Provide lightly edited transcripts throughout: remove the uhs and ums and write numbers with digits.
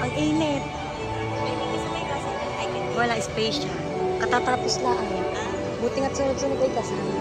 Ang init. Wala space siya. Katatapos lang. Buti nga't sunod-sunod ay kasama.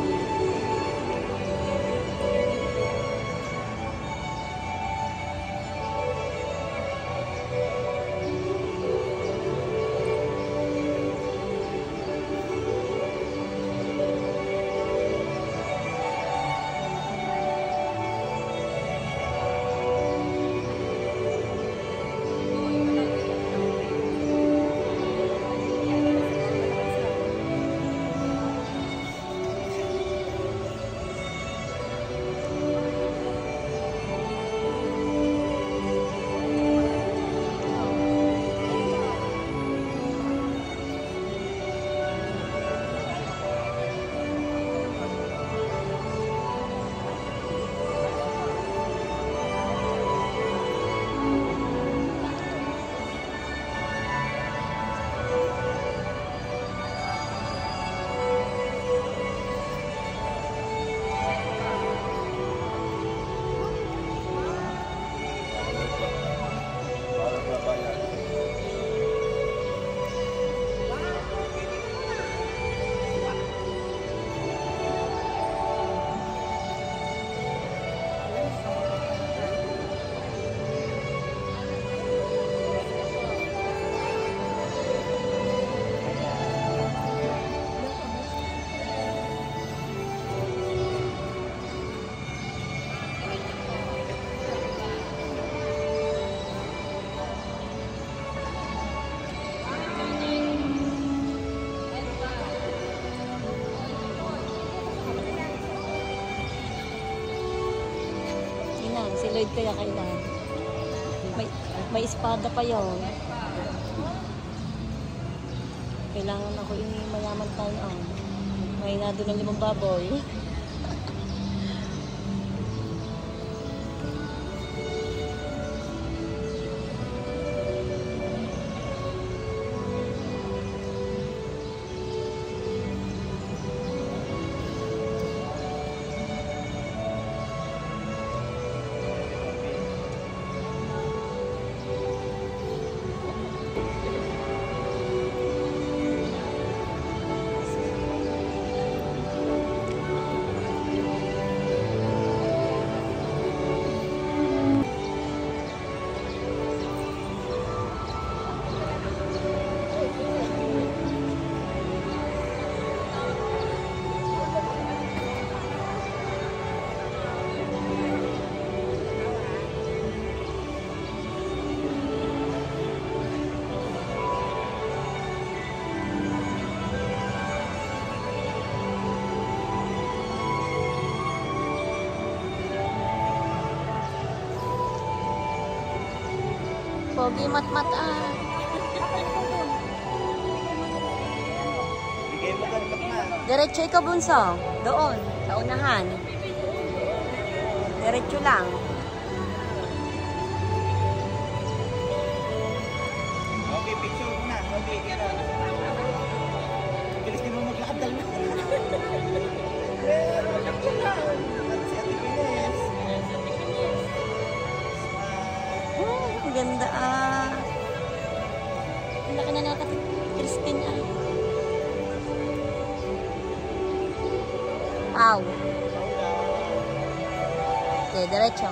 Si Lloyd kaya kailan. May espada pa yun. Kailangan ako mayaman tayo. May nado ng 5 baboy. Pogi mat-mat Diretso ka bunso. Doon, sa unahan. Diretso lang. Okay, picture muna. Okay, bilis din mo maglakad dahil na. Ang ganda Ang laki na Christine Ow. Okay, diretso.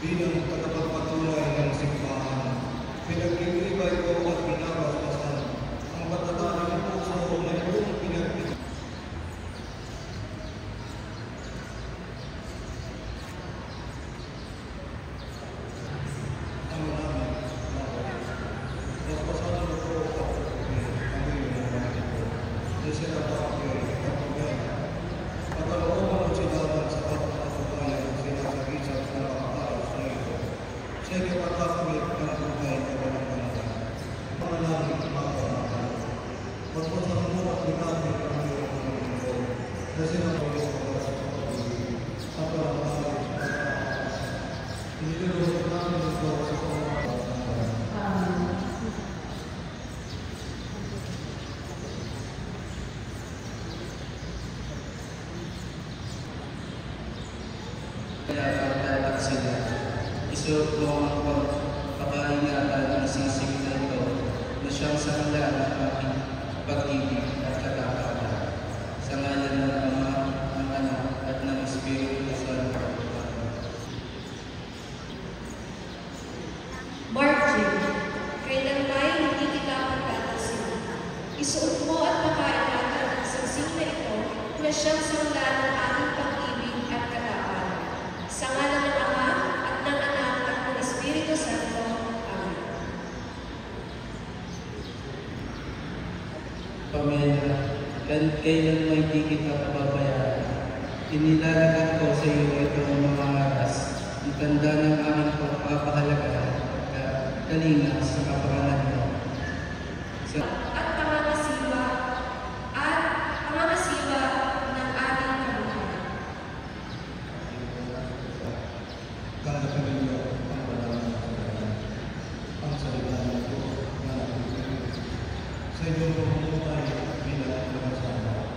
bilang tagapagpatuloy ng simbahan. Pinagkikibay ko at binabasbasan ang matataling puso na iyong pinagpipigil. Ang namin, naspasalan ko at ang iyong mga ito. Kasi natakay at pagyan. Pagkalooban ang sinaran sa pagkakatubayan sinasagisag na nakakaros na ito. Sa ikapatakawit ng buhay na walang panahon. Panalangin mga panahon. Magpasang mo at binabit ang iyong mga ito. Kasi nakawit ko sa pagkakatubayan. Sa panalangin sa pagkakatubayan. Inilulusot namin ito sa pagkakatubayan. At sila, isuot mo ang pagpapahingatan ng sisig na ito na siyang sangla ng aking pag-ibig at katatagan. Sa ngalan ng Ama, ng Anak, at ng Espiritu Santo. Mark J. Kailan tayo hindi kita pagkatasin? Isuot mo at makaingatan ang sangsing na ito na siyang sangla ng aking pag-ibig at katatagan. Sa ngalan ng Ama, at ng Anak, at ng Espiritu Santo. Amen. Pamela, kailan mo hindi kita pababayaan? Inilalagay ko sa iyo itong mga aras, ang tanda ng aming pagpapahalaga at kalinga sa kapangalan mo. At pangangasiwa ng ating kabuhayan. Tanggapin ninyo ang walang kasalanan. Ang salita ng Diyos na nagbibigay. Sa inyong pamumuhay bilang mga sama,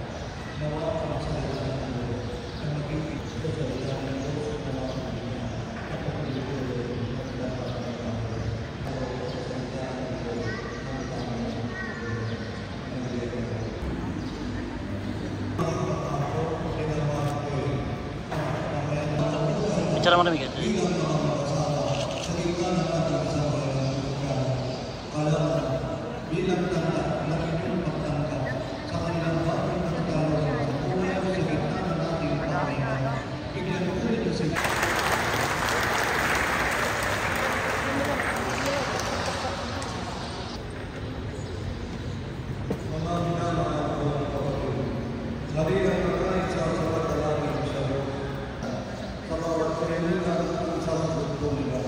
nawa ang salita ng Diyos na magiging sa salita ng Diyos na nagbibigay at pagpapatuloy ng dapat ng Panginoon. Sa salita ng Diyos ng Panginoon. Picture mo na, Miguel. bilang mga mag-asawa sa gitna ng ating sambayan ng Kristiyano. Kailangan bilang tanda na inyong pagtanggap sa kanilang bagay ng talo sa buhay sa gitna ng ating pamilya. Bigyan ko nito sila. Mga minamahal ko ng kapatid, nariyan na kahit sa sabat na namin siya sa bawat kailangan at isasagot ko nila.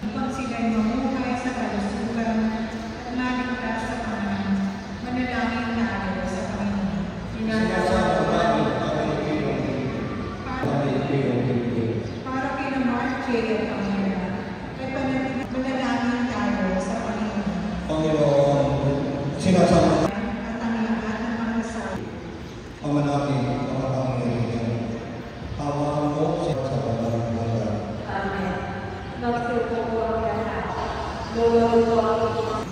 Upang sila'y mamuhay sa kalusugan at maligtas sa Panginoon, manalangin tayo sa Panginoon. Para kina Mark J. at Panginoon, ay manalangin tayo sa Panginoon. Panginoon, sinasama At ang lahat ng mga sabi. Ama namin ang makapangyarihan. Hawakan mo siya sa banal ng buhay. Amen. Magsuko po ang lahat. Luluto ang inyong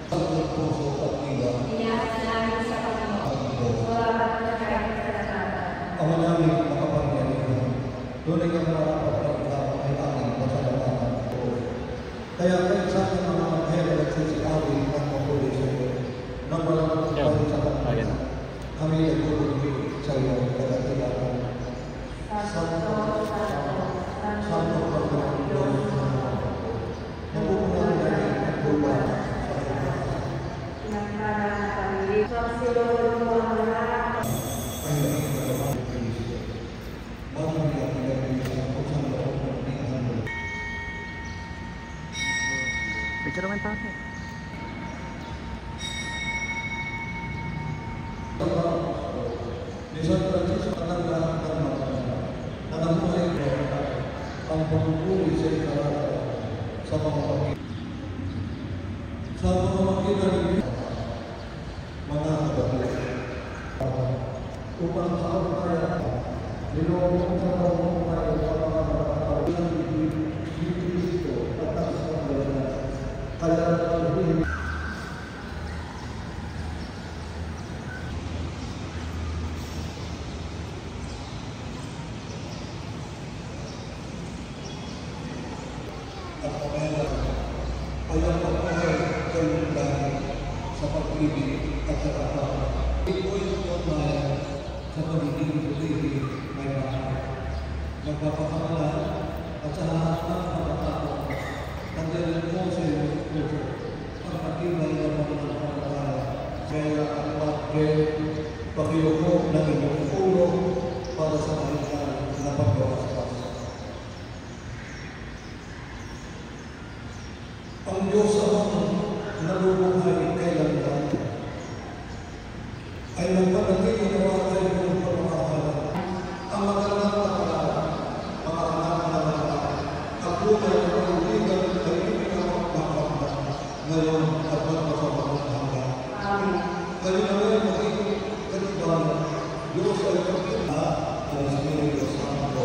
Sa puso at iwa, inasa namin sa Panginoon. Salamat na kahit sa kasalanan. Ama namin ang makapangyarihan. Tunay ang marapat na ikaw ay aming pasalamatan ko. Kaya sa aking mga mahirap at sisiawin at mapuloy sa iyo, nang walang magpapalit sa kanila, kami nagpupulong sa iyo kagatilaan. Santo Panginoon Diyos na napupunan namin ang lupa sa ay naging katawan ng Kristo. Bagay niya pinagpili sa kusang loob ng tingnan mo. Picture naman tayo. Ni San Francisco ang lahat ng mga na namuhay ko ang pagpupuli sa ikarata sa mga pagkikinig. Sa mga makikinig, mga kabalik. Upang sa kaya, nilawang sa mga kaya sa mga nakakawin ng Kristo at ang isang bayan. Kaya ang at pamela ay ang pagpahay kayong dahil sa pag-ibig at sa kapatid. Ito'y pagpahay sa pagiging pulili may bahay. Magpapakamalan at sa lahat ng pagkakataon, tanggalin mo sa iyong puso ang matibay na pananampalataya. Kaya ang pagkiyoko ng inyong ulo para sa kanilang na pagkawaspas. Ang Diyos amang naluluhay kailanman ay magpanatili na mga kayo ng pamamahalan. Ang magandang pagkakaan, mga anak na mga at buhay ng pag-uligan ay ipinamagpapagda ngayon at magpasamang hanggang. Kayo na rin magiging katibayan. Diyos ay pagkita ng Espiritu Santo.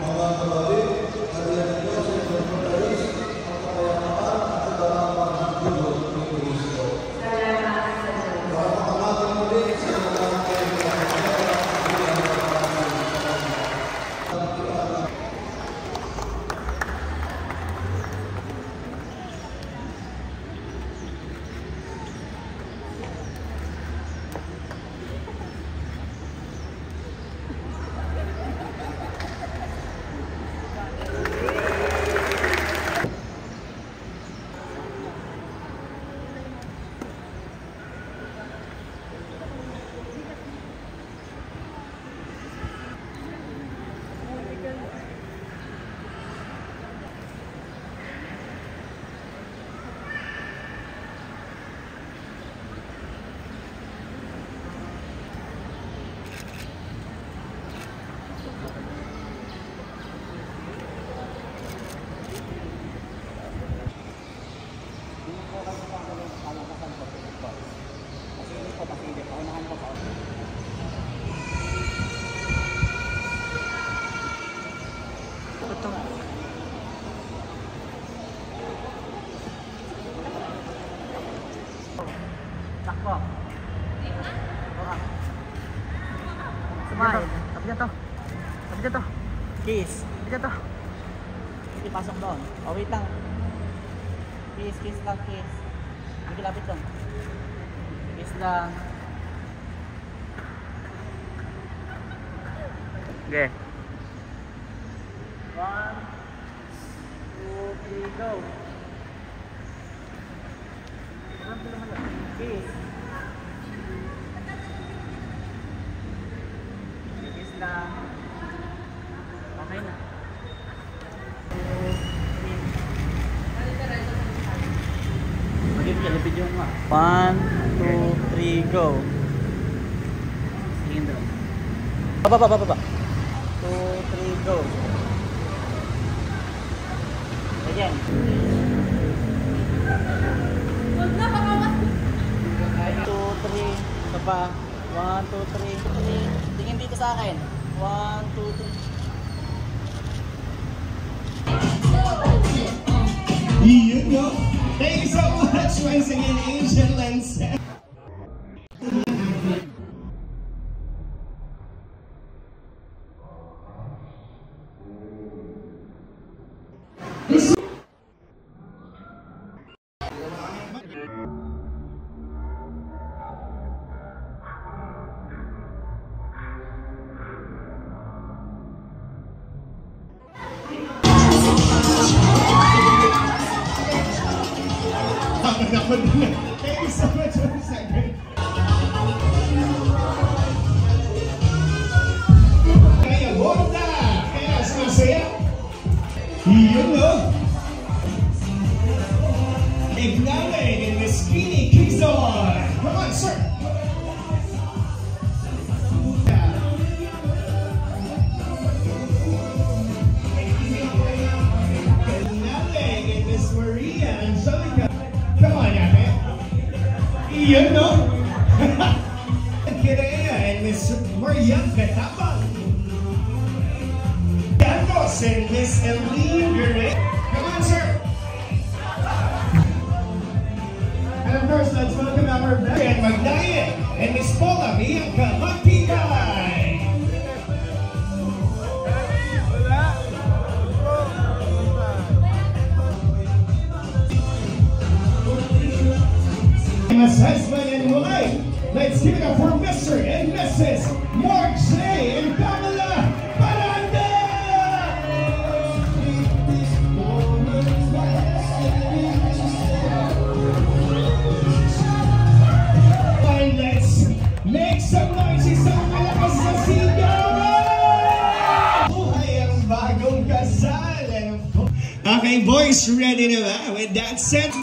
Mga kapatid, at yan ang Diyos ay pagpapayos ang kapayapaan at kagarapan ng Diyos ni Cristo. Kapakamagan muli sa mga Smile. Tapos dyan to. Tapos dyan to. Kiss. Tapos dyan to. Sige, pasok doon. Oh, wait lang. Kiss, kiss lang, kiss. Sige, lapit doon. Kiss lang. Okay. 1, 2, 3, go. Kiss. Kiss lang. Okay na. 1, 2, 3, go. Tingin doon. Baba. 2, 3, go. Again. 2, 3, baba. 1, 2, 3. Tingin dito sa akin. 1, 2, 3. You know. Thank you so much once again, Angel and Seth. Thank you so much once again. Kaya Wanda, kaya sumasaya. You know. Ignaling in the skinny Kizon. Come on, sir. Ignaling in Miss Maria Angelica. Come on, Ate. You know. Kirea and Miss Marian Betapang. Yandos and Miss Eileen Gure. Come on, sir. And of course, let's welcome our Brian Magdaye and Miss Paula Bianca Magpigay. As husband and wife, let's give it up for Mr. and Mrs. Mark J. and Pamela Baranda! And let's make some noise sa malakas na sigaw! Buhay ang bagong kasal. Okay, boys, ready na ba? With that said,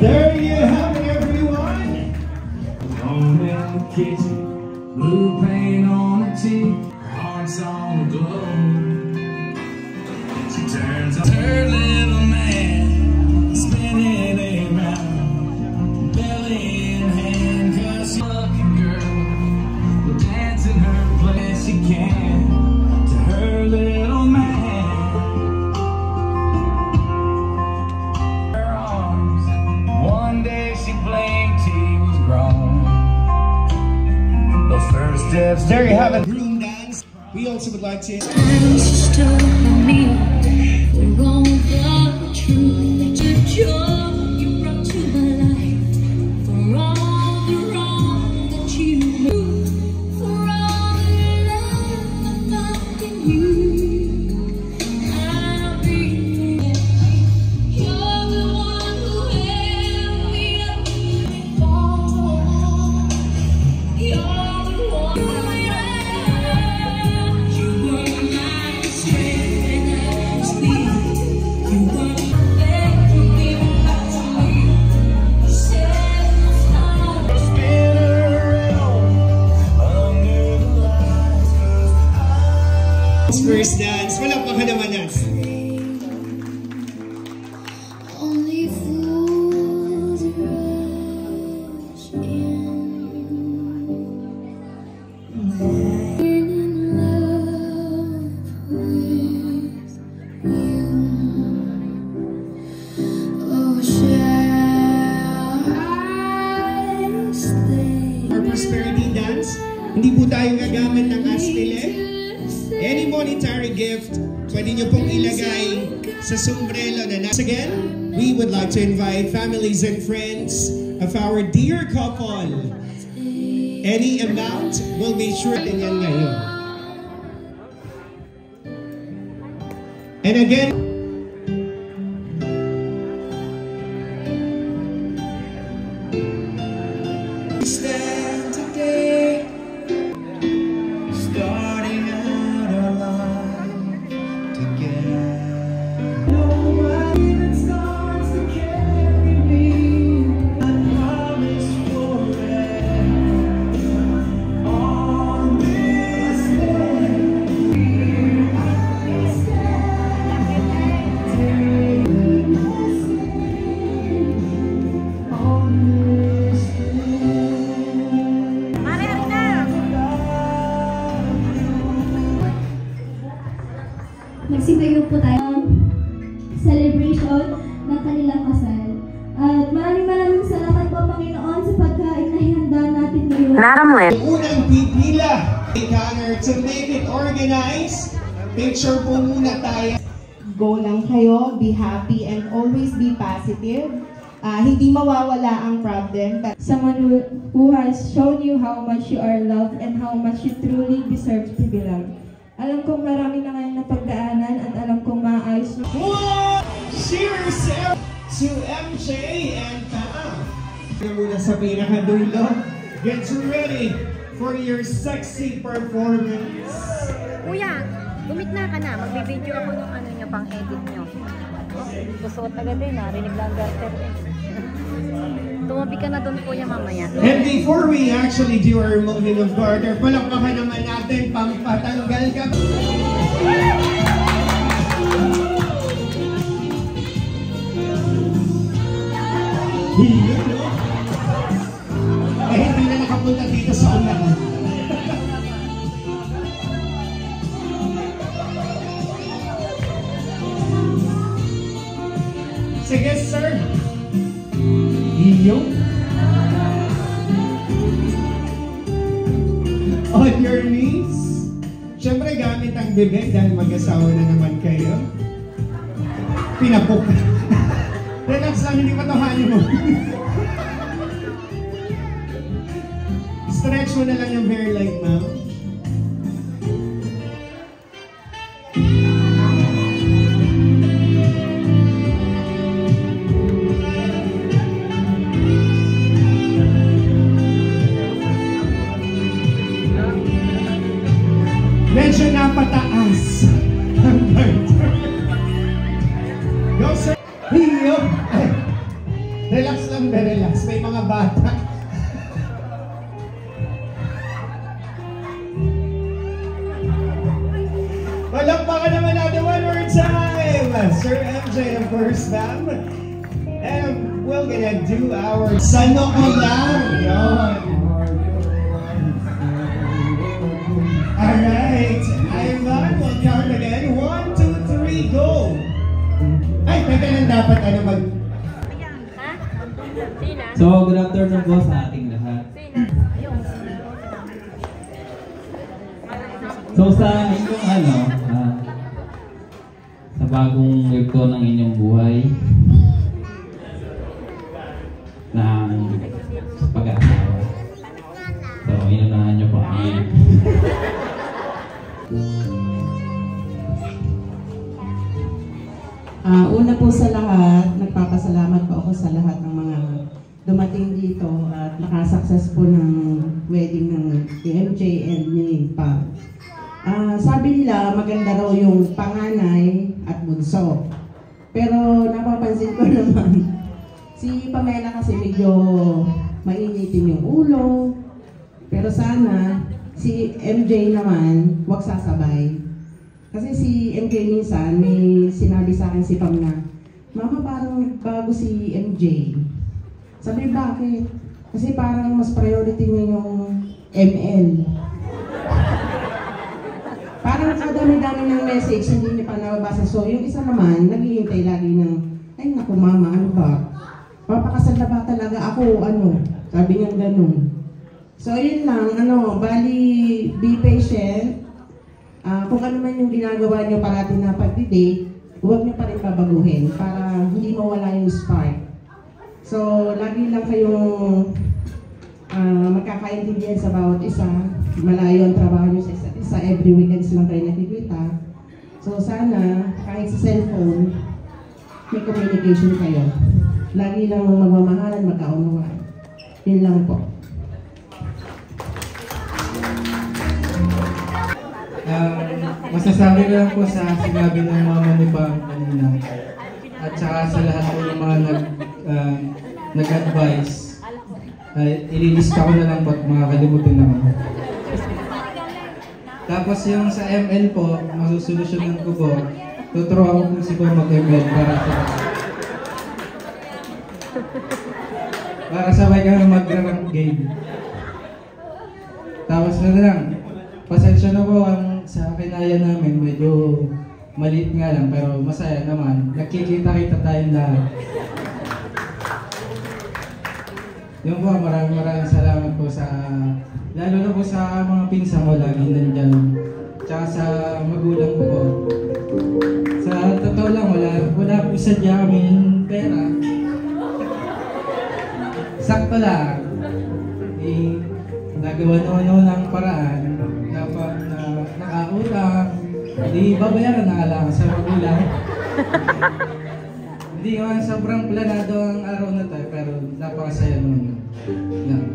there you have it, everyone. On in the kitchen, blue paint on her teeth, hearts on the glow. She turns on her little man, spinning around, belly in hand, 'cause she's a lucky girl will dance in her place she can to her little man. One day she blinked, he was grown. Those first steps. There you have it. Groom dance. We also would like to. first dance. Palakpakan naman natin. Only fools rush in love with you. Oh, shall I stay? Our prosperity dance, hindi po tayo gagamit ng aspile. Any monetary gift, pwede nyo pong ilagay sa sombrero na nasa. Again, we would like to invite families and friends of our dear couple. Any amount will be sure din yan ngayon. And again, Stand today, starting out our life together. Nobody that starts to carry me, I promise forever. On this day, I stand today. On this Magsigayo po tayo celebration ng kanilang kasal. At maraming salamat po Panginoon sa pagkain na ihanda natin ngayon. unang pipila, Connor, to make it organized. Picture po muna tayo. Go lang kayo, be happy, and always be positive. Hindi mawawala ang problem. Someone who has shown you how much you are loved and how much you truly deserve to be loved. Alam kong marami na kayong napagdaanan at alam kong maayos nyo. Cheers to MJ and Pam. Muna sa pinakadulo. Get ready for your sexy performance. Kuya, gumitna ka na. Magbibideo ako ng ano nyo, pang edit nyo. Susuot agad din, narinig lang garter eh. Tumabi ka na doon kuya mamaya. And before we actually do our moving of garter, palakpakan naman natin pampatanggal ka. Eh, hindi na nakapunta dito sa unahan. Sige, sir. Iyo. On your knees. Siyempre, gamit ang bibig dahil mag-asawa na naman kayo. Pinapok. Relax lang, hindi matahanin mo. Stretch mo na lang yung hair like now. Medyo napataas ang garter. Go, sir. Hiyo. Relax lang, relax. May mga bata. Palakpakan naman natin one more time. Sir MJ, of course, ma'am. And we're gonna do our Sano ko lang. Yun. Alright, Ivan, we'll count again. 1, 2, 3, go! Ay, teka lang dapat ano mag... So, good afternoon po sa ating lahat. So, sa inyong sa bagong yugto ng inyong buhay, ng pag-aasawa. So, inunahan niyo po ang una po sa lahat, nagpapasalamat po ako sa lahat ng mga dumating dito at nakasuccess po ng wedding ng MJ and ni Pam. Sabi nila maganda raw yung panganay at bunso. Pero napapansin ko naman, si Pamela kasi medyo mainitin yung ulo. Pero sana si MJ naman wag sasabay. Kasi si MJ minsan, may sinabi sa akin si Pam na, Mama, parang bago si MJ. Sabi, bakit? Kasi parang mas priority niya yung ML. Parang kadami-dami ng message, hindi niya pa nababasa. So, yung isa naman, naghihintay lagi ng, ay naku mama, ano ba? Papakasal na ba talaga ako, ano? Sabi niya ganun. So, yun lang, bali, be patient. Kung ano man yung ginagawa niyo parati na pag-date, huwag niyo pa rin babaguhin para hindi mawala yung spark. So, lagi lang kayong magkakaintindihan sa bawat isa. Malayo ang trabaho niyo sa isa't isa. Every weekends lang kayo nakikita. So, sana, kahit sa cellphone, may communication kayo. Lagi lang magmamahalan, magkaunawaan. Yun lang po. Masasabi ko lang po sa sinabi ng mama ni Pam kanina at saka sa lahat po ng mga nag-advise, ililista ko na lang ba't makakalimutin na ako. Tapos yung sa ML po, masusolusyonan ko po, tuturuan ko po si Pam mag-ML para sabay kami mag-rank game. Tapos na lang, pasensya na po ang sa kinaya namin, medyo maliit nga lang pero masaya naman. Nagkikita-kita tayong lahat. Yung po, maraming salamat po sa, lalo na po sa mga pinsan ko lagi nandyan. Tsaka sa magulang ko po. Sa totoo lang, wala po sadya kaming pera. Sakto lang. Nagawa noon ng paraan. Dapat nakautang, hindi babayaran na alam sa magulang. Hindi naman sobrang planado ang araw na tayo, pero napakasaya naman.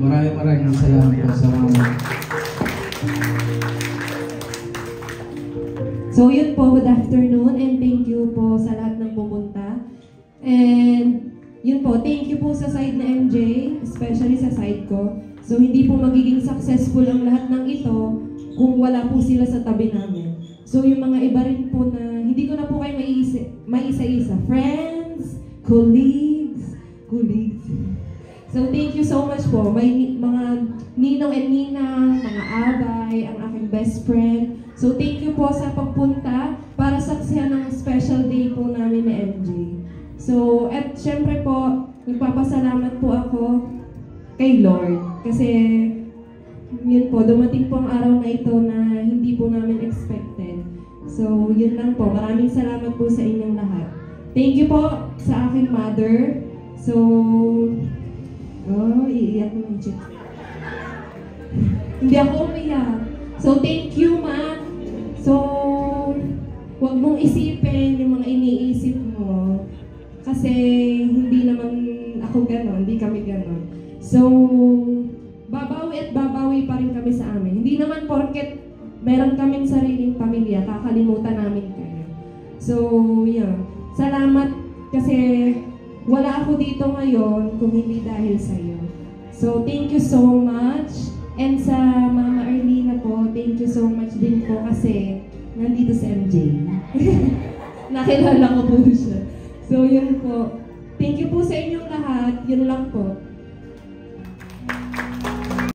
Maraming salamat po sa mga. So yun po, good afternoon and thank you po sa lahat ng pumunta. And yun po, thank you po sa side na MJ, especially sa side ko. So hindi po magiging successful ang lahat ng ito kung wala po sila sa tabi namin. So yung mga iba rin po na hindi ko na po kayo maisa-isa. Friends, colleagues. So thank you so much po. May mga ninong and ninang, mga abay, ang aking best friend. So thank you po sa pagpunta para saksihan ng special day po namin ni MJ. So at syempre po, nagpapasalamat po ako kay Lord. Kasi yun po, dumating po ang araw na ito na hindi po namin expected. So, yun lang po. Maraming salamat po sa inyong lahat. Thank you po sa aking mother. So, iiyak na yung chicks. Hindi ako umiyak. So, thank you, Ma. So, huwag mong isipin yung mga iniisip mo. Kasi, hindi naman ako ganon, hindi kami ganon. So, babawi at babawi pa rin kami sa amin. Hindi naman porket meron kaming sariling pamilya, kakalimutan namin kayo. So, yeah. Salamat kasi wala ako dito ngayon kung hindi dahil sa'yo. So, thank you so much. And sa Mama Erlina po, thank you so much din po kasi nandito si MJ. Nakilala ko po siya. So, yun po. Thank you po sa inyong lahat. Yun lang po.